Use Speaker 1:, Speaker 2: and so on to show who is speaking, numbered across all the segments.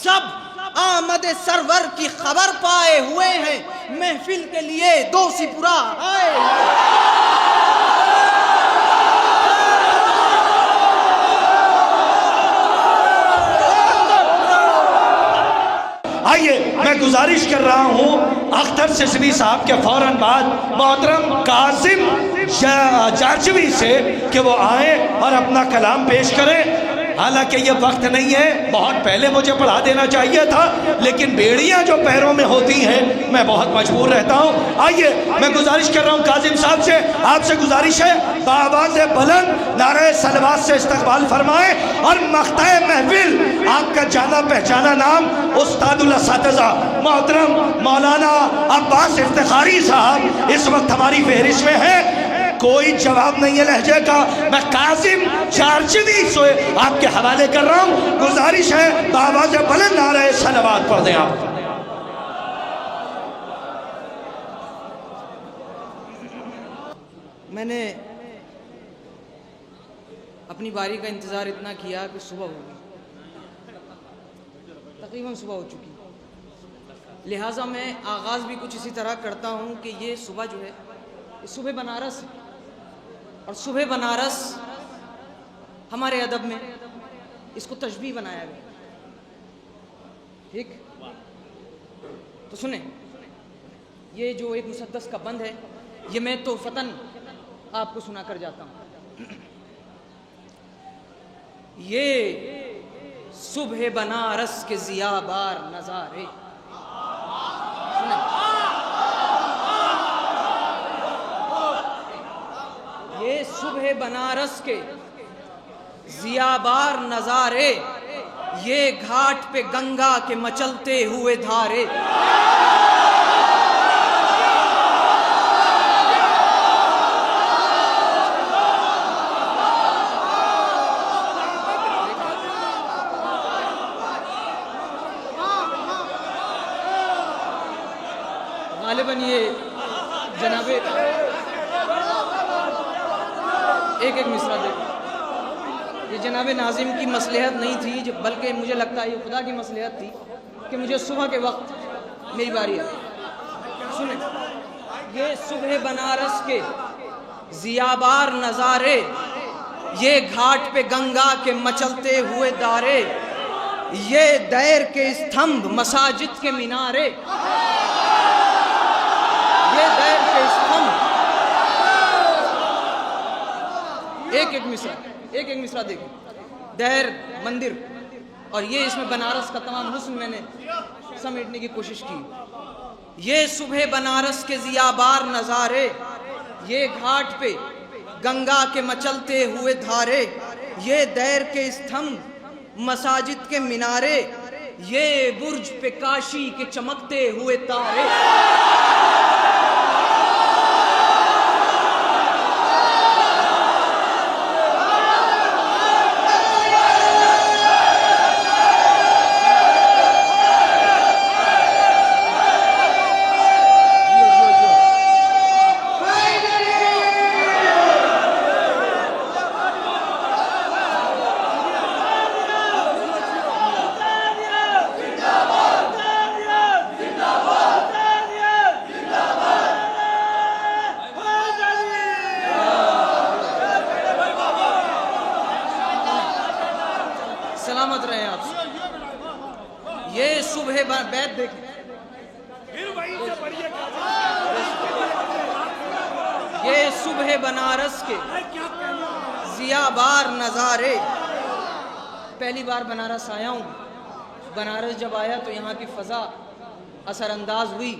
Speaker 1: सब आमद सरवर की खबर पाए हुए हैं, महफिल के लिए दोषीपुरा आए।
Speaker 2: आइए, मैं गुजारिश कर रहा हूँ अख्तर सिसवी साहब के फौरन बाद मोहतरम कासिम जारजवी से कि वो आए और अपना कलाम पेश करें। हालांकि ये वक्त नहीं है, बहुत पहले मुझे पढ़ा देना चाहिए था, लेकिन बेड़ियां जो पैरों में होती हैं मैं बहुत मजबूर रहता हूँ। आइए, मैं गुजारिश कर रहा हूँ कासिम साहब से, आपसे गुजारिश है बाआवाज़ बुलंद नारे सलवात से इस्तकबाल फरमाएं और मख्ताए महफिल आपका जाना पहचाना नाम उस्तादुल असातिज़ा मोहतरम मौलाना अब्बास इफ्तिखारी साहब इस वक्त हमारी फहरिस्त में है। कोई जवाब नहीं है लहजे का। मैं कासिम जारजवी से आपके हवाले कर रहा हूँ। गुजारिश है बाआवाज़ बुलंद नारे सलवात पढ़ दें आप।
Speaker 1: मैंने अपनी बारी का इंतज़ार इतना किया कि सुबह हो गई, तकरीबन सुबह हो चुकी। लिहाजा मैं आगाज़ भी कुछ इसी तरह करता हूँ कि ये सुबह जो है ये सुबह बनारस है, और सुबह बनारस हमारे अदब में इसको तशबीह बनाया गया। ठीक, तो सुने, ये जो एक मुसद्दस का बंद है ये मैं तो फतन आपको सुना कर जाता हूँ। ये सुबह बनारस के ज़ियाबार नज़ारे, ये सुबह बनारस के ज़ियाबार नज़ारे, ये घाट पे गंगा के मचलते हुए धारे। गालिबन ये जनाबे एक मिसरा देखो, ये जनाबे नाजिम की मसलहत नहीं थी, बल्कि मुझे लगता है ये खुदा की मसलहत थी कि मुझे सुबह के वक्त मेरी बारी है। सुने, ये सुबह बनारस के ज़ियाबार नज़ारे, ये घाट पे गंगा के मचलते हुए दारे, ये दैर के स्तंभ मसाजिद के मीनारे, ये दैर के स्तंभ। एक मिसरा देखिए, दैर मंदिर, और ये इसमें बनारस का तमाम हुस्न मैंने समेटने की कोशिश की। ये सुबह बनारस के ज़ियाबार नज़ारे, ये घाट पे गंगा के मचलते हुए धारे, ये दैर के स्तंभ मसाजिद के मीनारे, ये बुर्ज पे काशी के चमकते हुए तारे। सलामत रहे आप। ये सुबह बैत देखें, ये सुबह बनारस के ज़ियाबार नज़ारे। पहली बार बनारस आया हूँ। बनारस जब आया तो यहाँ की फ़ज़ा असरअंदाज हुई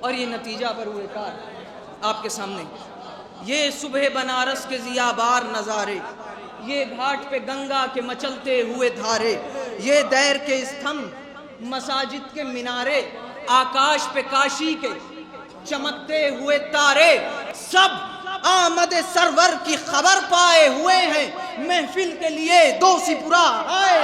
Speaker 1: और ये नतीजा पर हुए कार आपके सामने। ये सुबह बनारस के ज़ियाबार नज़ारे, ये घाट पे गंगा के मचलते हुए धारे, ये दैर के स्तंभ मसाजिद के मीनारे, आकाश पे काशी के चमकते हुए तारे, सब आमद सरवर की खबर पाए हुए हैं, महफिल के लिए दोषीपुरा आए।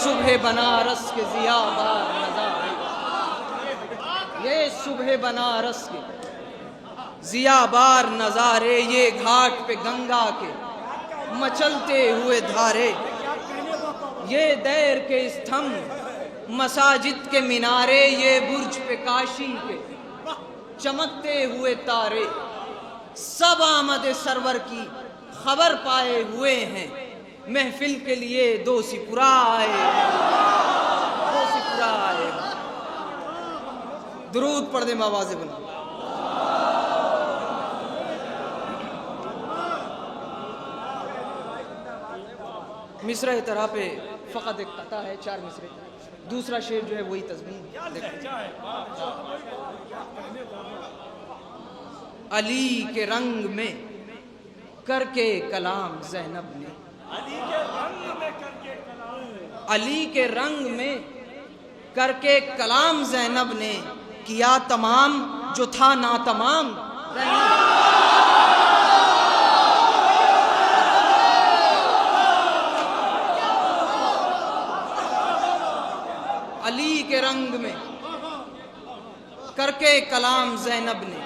Speaker 1: सुबह बनारस के ज़ियाबार नज़ारे, ये सुबह बनारस के ज़ियाबार नज़ारे, ये घाट पे गंगा के मचलते हुए धारे, ये दैर के स्तंभ मसाजिद के मीनारे, ये बुर्ज पे काशी के चमकते हुए तारे, सब आमद सरवर की खबर पाए हुए हैं, महफिल के लिए दोषीपुरा आए, दोषीपुरा आए। दुरूद पढ़ दे आवाज़ बना। मिसरा तरह पे फ़कत एक कता है, 4 मिसरे, दूसरा शेर जो है वही तज़मीन। अली के रंग में करके कलाम ज़ैनब ने, अली के रंग में करके कलाम ज़ैनब ने, किया तमाम जो था ना तमाम। अली के रंग में करके कलाम ज़ैनब ने,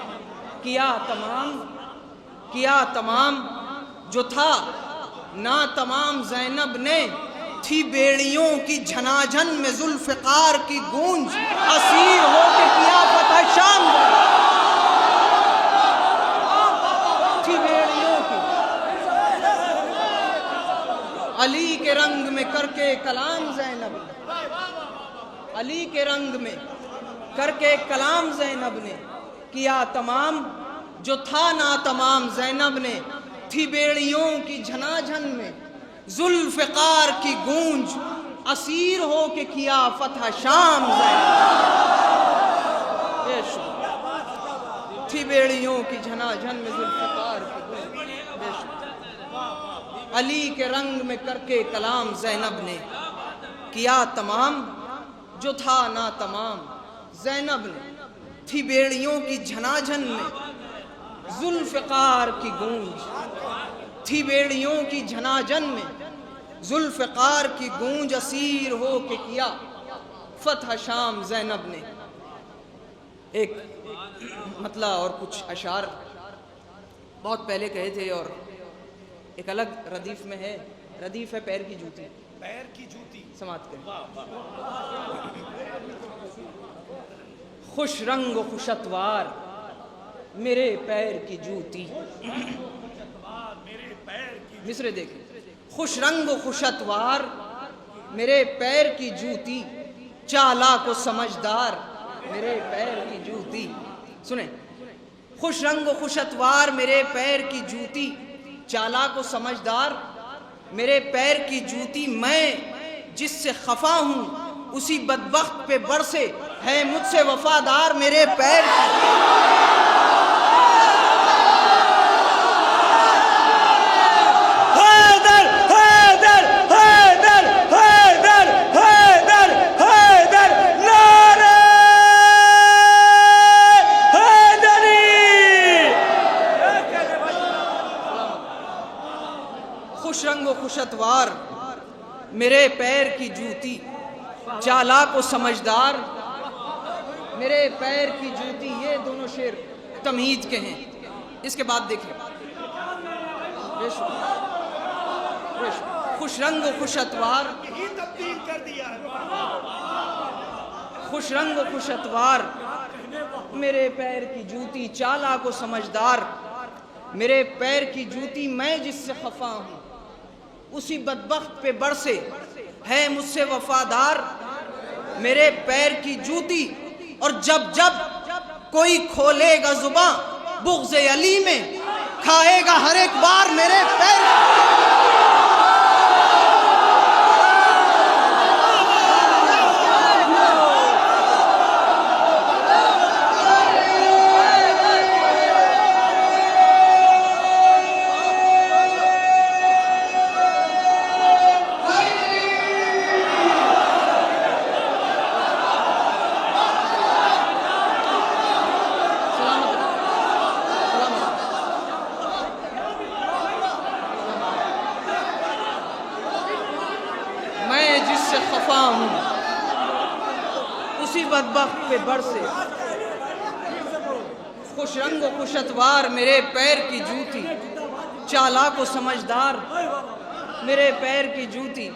Speaker 1: किया तमाम जो था ना तमाम। ज़ैनब ने थी बेड़ियों की झनाझन में जुल्फ़िकार की गूंज, असीर हो के किया फतह शाम। थी बेड़ियों की, अली के रंग में करके कलाम ज़ैनब ने, अली के रंग में करके कलाम ज़ैनब ने, किया तमाम जो था ना तमाम। ज़ैनब ने थी बेड़ियों की झनाझन में जुल्फ़िकार की गूंज, असीर हो के किया फतह शाम। थी बेड़ियों की झनाझन में जुल्फ़िकार की गूंज, अली के रंग में करके कलाम ज़ैनब ने, किया तमाम जो था ना तमाम। ज़ैनब ने थी बेड़ियों की झनाझन में जुल्फ़िकार की गूंज, थी बेड़ियों की झनाझन में जुल्फ़िकार की गूंज, असीर हो के किया फतह शाम। ज़ैनब ने एक मतला और कुछ अशार बहुत पहले कहे थे, और एक अलग रदीफ़ में है। रदीफ़ है पैर की जूती, पैर की जूती समात करें। खुश रंग खुश अतवार मेरे पैर की जूती, मिसरे देखें। खुश रंग खुश अतवार मेरे पैर की जूती, चालाक व समझदार मेरे पैर की जूती। सुने, खुश रंग खुश अतवार मेरे पैर की जूती, चालाक व समझदार मेरे पैर की जूती। मैं जिससे खफा हूँ उसी बदबख्त पे बरसे, है मुझसे वफादार मेरे पैर की। खुश रंग खुश अतवार मेरे पैर की जूती, चालाक व समझदार मेरे पैर की जूती। ये दोनों शेर तमहीद के हैं। इसके बाद देखें, खुश रंग खुश अतवार, खुश रंग खुश अतवार मेरे पैर की जूती, चालाक व समझदार मेरे पैर की जूती। मैं जिससे खफा हूँ उसी बदबख्त पे बरसे, है मुझसे वफादार मेरे पैर की जूती। और जब जब कोई खोलेगा जुबां बुग़्ज़ अली में, खाएगा हर एक बार मेरे पैर। हूँ उसी बदबख्त पे बरसे। खुश रंग खुश अतवार मेरे पैर की जूती, चालाक व समझदार मेरे पैर की जूती,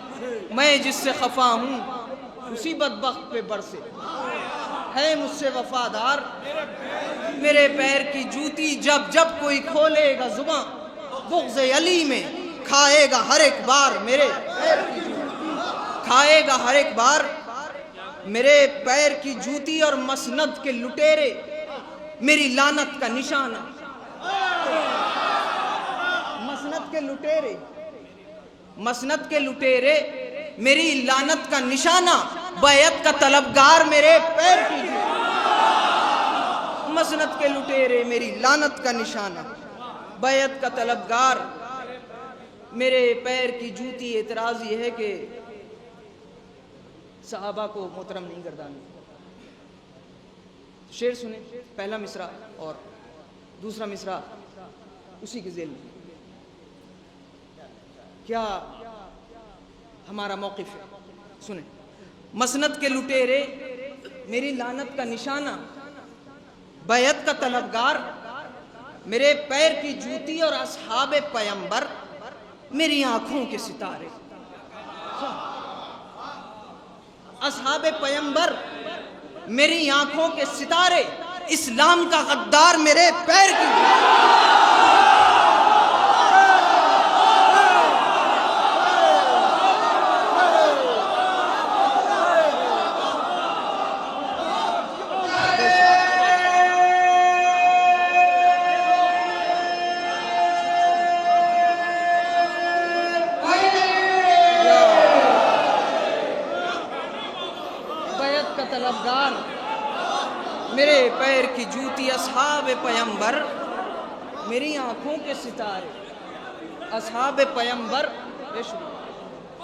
Speaker 1: मैं जिससे खफा हूँ उसी बदबख्त पे बरसे। है मुझसे वफादार मेरे पैर की जूती, जब जब कोई खोलेगा जुबां बुग़्ज़ अली में खाएगा हर एक बार मेरे पैर की जूती, खाएगा हर एक बार मेरे पैर की जूती। और मसनद के लुटेरे मेरी लानत का निशाना, मसनद के लुटेरे, मसनद के लुटेरे मेरी लानत का निशाना, बैत का तलबगार मेरे पैर की जूती। मसनद के लुटेरे मेरी लानत का निशाना, बैत का तलबगार मेरे पैर की जूती। एतराज़ ये है कि सहाबा को मोहतरम नहीं गर्दानी। शेर सुने, पहला मिसरा और दूसरा मिसरा उसी के ज़ेल में। क्या हमारा मौक़िफ़ है, सुने। मसनद के लुटेरे मेरी लानत का निशाना, बैत का तलबगार मेरे पैर की जूती, और असहाबे पैगंबर मेरी आंखों के सितारे। असहाबे पैगंबर मेरी आंखों के सितारे, इस्लाम का गद्दार मेरे पैर की जूती। तलबगार मेरे पैर की जूती, असहाब पैगंबर मेरी आंखों के सितारे, असहाब पैगंबर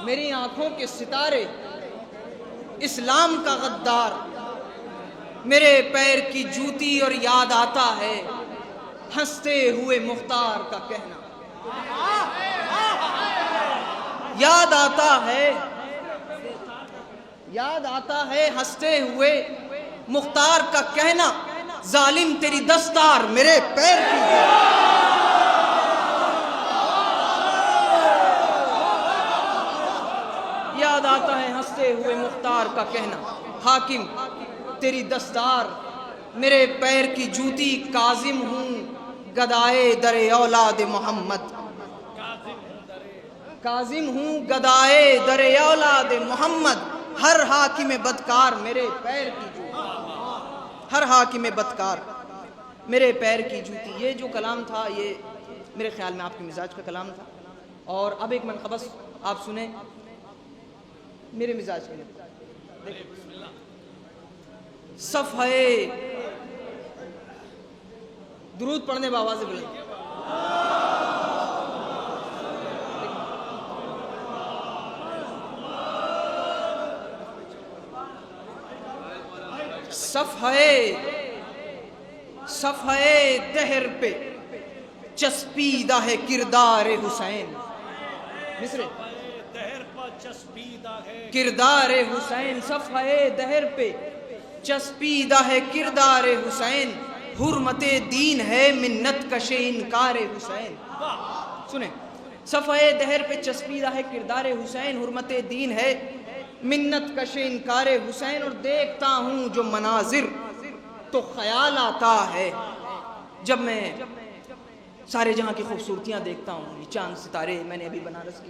Speaker 1: मेरी आंखों के सितारे, इस्लाम का गद्दार मेरे पैर की जूती। और याद आता है हंसते हुए मुख्तार का कहना, याद आता है, याद आता है हंसते हुए मुख्तार का कहना, जालिम तेरी दस्तार मेरे पैर की जूती। याद आता है हंसते हुए मुख्तार का कहना, हाकिम तेरी दस्तार मेरे पैर की जूती। काजिम हूँ गदाए दरे औलाद मोहम्मद, काजिम हूँ गदाए दरे औलाद मोहम्मद, हर हाकिम बदकार मेरे पैर की जूती, हर हाकिम बदकार मेरे पैर की जूती। ये जो कलाम था ये मेरे ख्याल में आपके मिजाज का कलाम था। और अब एक मनक़बस आप सुने मेरे मिजाज के लिए। सफ़े दुरूद पढ़ने बावाज़ बुलंद, सफ़े दहर पे चस्पीदा है किरदार हुसैन, मिसरे किरदार हुसैन, सफ़े दहर पे चस्पीदा है किरदार हुसैन, हुर्मते दीन है मिन्नत कशे इनकार हुसैन। सुने, सफ़े दहर पे चस्पीदा है किरदार हुसैन, हुर्मते दीन है मिन्नत कशे इनकार हुसैन। और देखता हूँ जो मनाजिर तो ख्याल आता है, जब मैं सारे जहाँ की खूबसूरतियाँ देखता हूँ, चांद सितारे, मैंने अभी बनारस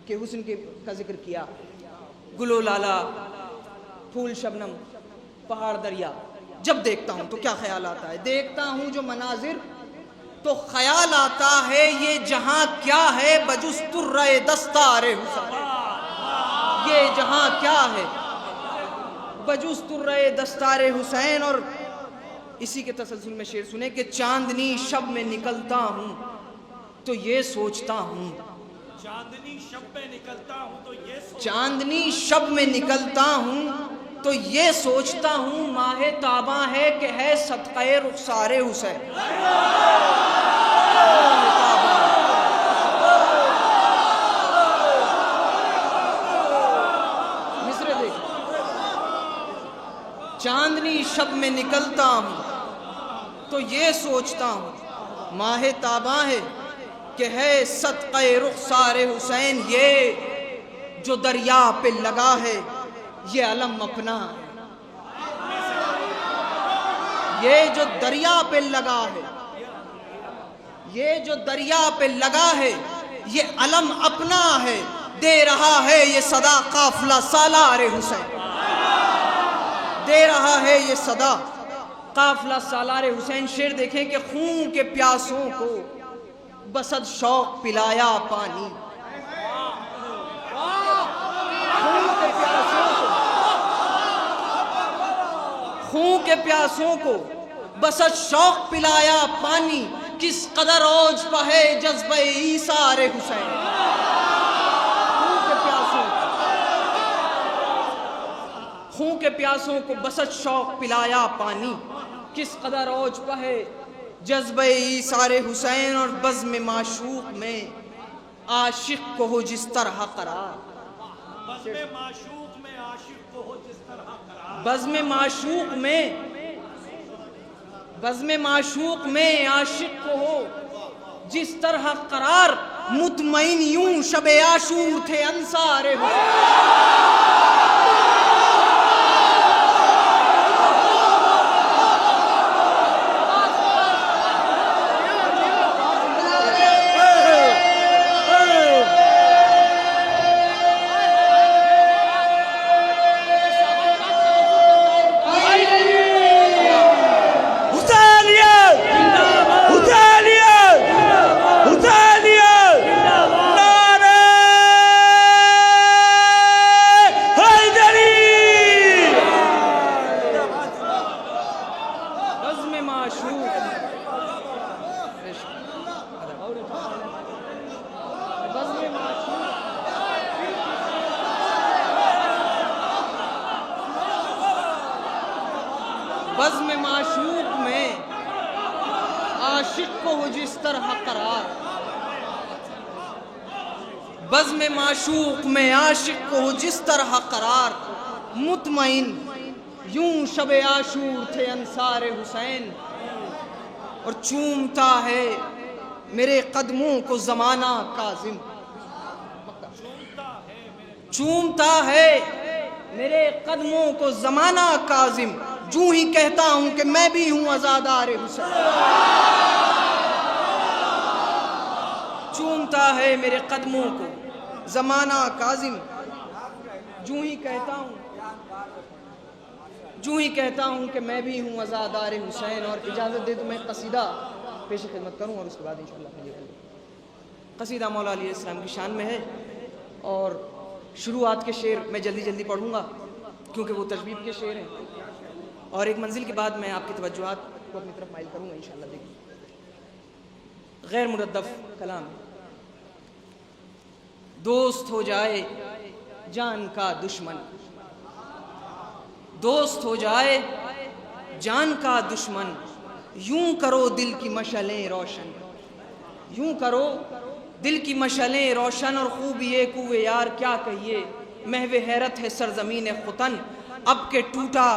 Speaker 1: के हुस्न का जिक्र किया, गुलो लाला, फूल शबनम, पहाड़ दरिया, जब देखता हूँ तो क्या ख्याल आता है। देखता हूँ जो मनाजिर तो ख्याल आता है, ये जहाँ क्या है बजुस्तुर्रे दस्तारे हुसैन, ये जहाँ क्या है बजुस्तुर्रे दस्तारे हुसैन। और इसी के तसलसल में शेर सुने कि चांदनी शब में निकलता हूँ तो ये सोचता हूँ,
Speaker 2: चांदनी शब में निकलता हूँ तो ये
Speaker 1: चांदनी शब में निकलता हूँ तो ये सोचता हूँ, माहे ताबा है कि है सदक़े रुखसारे हुसैन। मिसरे देख, चांदनी शब में निकलता हूँ तो ये सोचता हूँ माहे ताबा है कि है सदक़े रुख़सारे हुसैन, ये जो दरिया पे लगा है ये अलम अपना है। ये जो दरिया पे लगा है, ये जो दरिया पे लगा है ये अलम अपना है। दे रहा है ये सदा काफिला सालारे हुसैन, दे रहा है ये सदा काफिला सालारे हुसैन। शेर देखें कि खून के प्यासों को बसद शौक पिलाया पानी, खून के प्यासों को बसद शौक पिलाया पानी, किस कदर औज पर है जज्बे ईसारे हुसैन। खून के प्यासों को बसद शौक पिलाया पानी, किस कदर औज पर है जज्बे ईसारे हुसैन। और बज़्म माशूक में आशिक को हो जिस तरह करार, बज़्म माशूक में आशिक को हो जिस तरह करार, बज़्म माशूक में, बज़्म माशूक में आशिक को हो जिस तरह करार। मुतमईन यूं शबे आशूर थे अंसारे हुसैन। बज़्म माशूक में आशिक को हो जिस तरह करार, बज़्म माशूक में आशिक को हो जिस तरह करार। मुतमईन यूं शबे आशूर थे अंसारे हुसैन। और चूमता है मेरे कदमों को ज़माना काज़िम, चूमता है मेरे कदमों को ज़माना काज़िम। जूं ही कहता हूं कि मैं भी हूं आज़ादारे हुसैन, चूमता है मेरे कदमों को ज़माना काज़िम। जूं ही कहता हूं, जूं ही कहता हूं कि मैं भी हूं आज़ादारे हुसैन। और इजाज़त दे तो मैं कसीदा पेश खिदमत करूं और उसके बाद इंशाअल्लाह कसीदा मौला अली अलैहिस्सलाम की शान में है। और शुरुआत के शेर मैं जल्दी जल्दी पढ़ूंगा क्योंकि वो तजवीब के शेर हैं। और एक मंजिल के बाद मैं आपकी तवज्जुहात को अपनी तरफ माइल करूंगा इंशाअल्लाह। देखिए गैर मुरद्दफ कलाम, दोस्त हो जाए जान का दुश्मन, दोस्त हो जाए जान का दुश्मन, यूं करो दिल की मशलें रोशन, यूं करो दिल की मशलें रोशन। और खूब ये कुए यार क्या कहिए, महवे हैरत है सरजमीन खुतन। अब के टूटा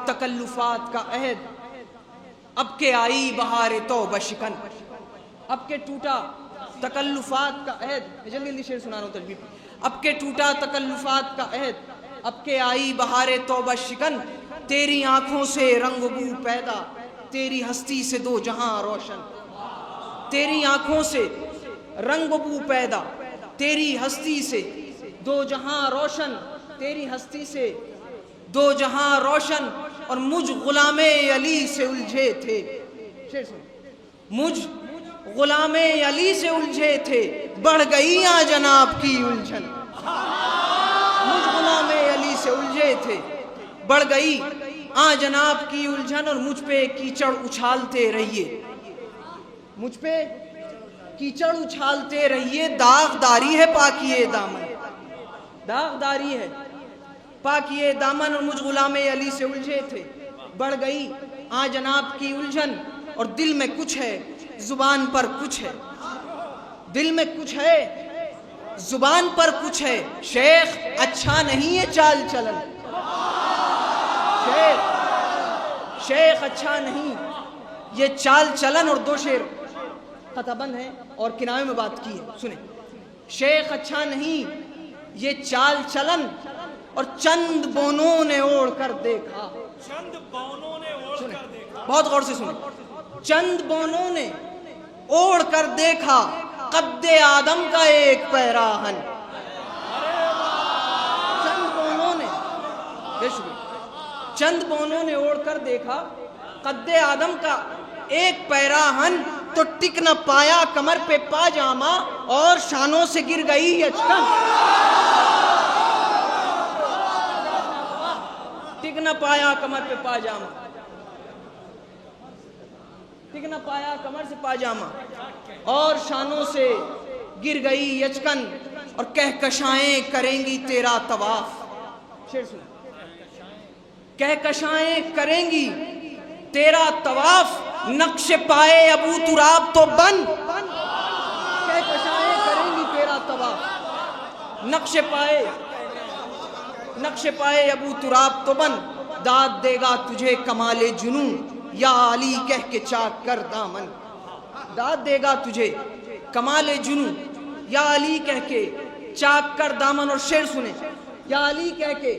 Speaker 1: तकल्लुफात का अहद, अब के आई बहार तौबा शिकन, अब के टूटा तकल्लुफात का अहद। जल्दी जल्दी शेर सुना रहा हूँ तजवीब। अब के टूटा तकल्लुफात का अहद, अब के आई बहार तौबा शिकन। तेरी आंखों से रंग बू पैदा, तेरी हस्ती से दो जहां रोशन। तेरी आंखों से रंग बू पैदा, तेरी हस्ती से दो जहां रोशन, तेरी हस्ती से दो जहां रोशन। और मुझ गुलामे अली से उलझे थे, शेर सुन, मुझ गुलामे अली से उलझे थे, बढ़ गई आ जनाब की उलझन। मुझ गुलामे अली से उलझे थे, बढ़ गई आ जनाब की उलझन। और मुझ पे कीचड़ उछालते रहिए, मुझ पे कीचड़ उछालते रहिए। दागदारी है पाकिए दामन, दागदारी है पाकिए दामन। और मुझ गुलामे अली से उलझे थे, बढ़ गई आ जनाब की उलझन। और दिल में कुछ है जुबान पर कुछ है, दिल में कुछ है जुबान पर कुछ है। शेख अच्छा नहीं है चाल चलन, शेख शेख अच्छा नहीं ये चाल चलन, और दो शेर खताबंद है और किनारे में बात की है, सुने। शेख अच्छा नहीं ये चाल चलन, और चंद बोनों ने ओढ़ कर देखा।
Speaker 2: चंद बोनों ने ओढ़ कर देखा,
Speaker 1: बहुत गौर से सुने। चंद बोनों ने ओढ़ कर देखा कद्दे आदम का एक पैराहन। चंद बोनों ने, बेशुक्र, चंद बोनों ने ओढ़ कर देखा कद्दे आदम का एक पैराहन, तो टिक न पाया कमर पे पाजामा, और शानों से गिर गई अचकन। टिक न पाया कमर पे पाजामा, टिक न पाया कमर से पाजामा, और शानों से गिर गई यचकन, और कहकशाएं करेंगी तेरा तवाफ। शेर सुन, कहकशाएं करेंगी तेरा तवाफ, नक्शे पाए अबू तुराब तो बन। कहकशाएं करेंगी तेरा तवाफ, नक्शे पाए अबू तुराब तो बन। दाद देगा तुझे कमाले जुनू, या अली कह के चाक कर दामन। दाद देगा तुझे कमाले जुनू, या अली कह के चाक कर दामन। और शेर सुने, या अली कह के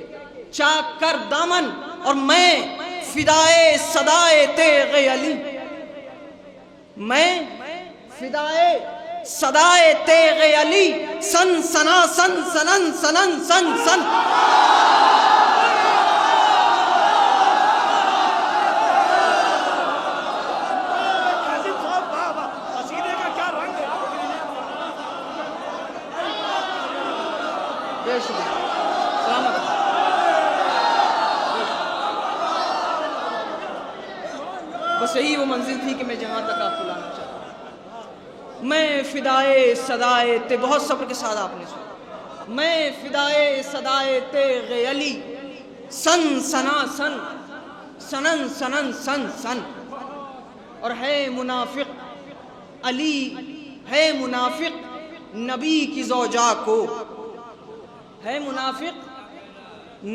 Speaker 1: चाक कर दामन, और मैं फिदाए सदाए तेगे अली, मैं फिदाए सदाए तेगे अली, सन सना सन सनन सनन सन सन। बस यही वो मंजिल थी कि मैं जहां तक आपको लाना चाहता। मैं फिदाए सदाए ते, बहुत सब्र के साथ आपने सुना। मैं फिदाए सदाए ते अली, सन सना सन सनन सनन सन सन। और है मुनाफिक अली, है मुनाफिक नबी की ज़ौजा को, है मुनाफिक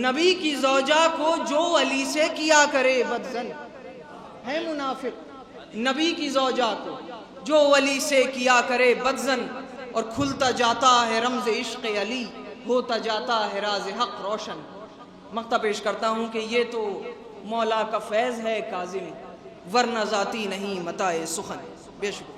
Speaker 1: नबी की ज़ौजा को, जो अली से किया करे बदजन। है मुनाफिक नबी की ज़ौजा को, जो अली से किया करे बदजन। और खुलता जाता है रमज़ इश्क़ अली, होता जाता है राज़ हक़ रोशन। मक्ता पेश करता हूँ कि ये तो मौला का फैज़ है काज़िम, वरना ज़ाती नहीं मताए सुखन। बेशुक्र।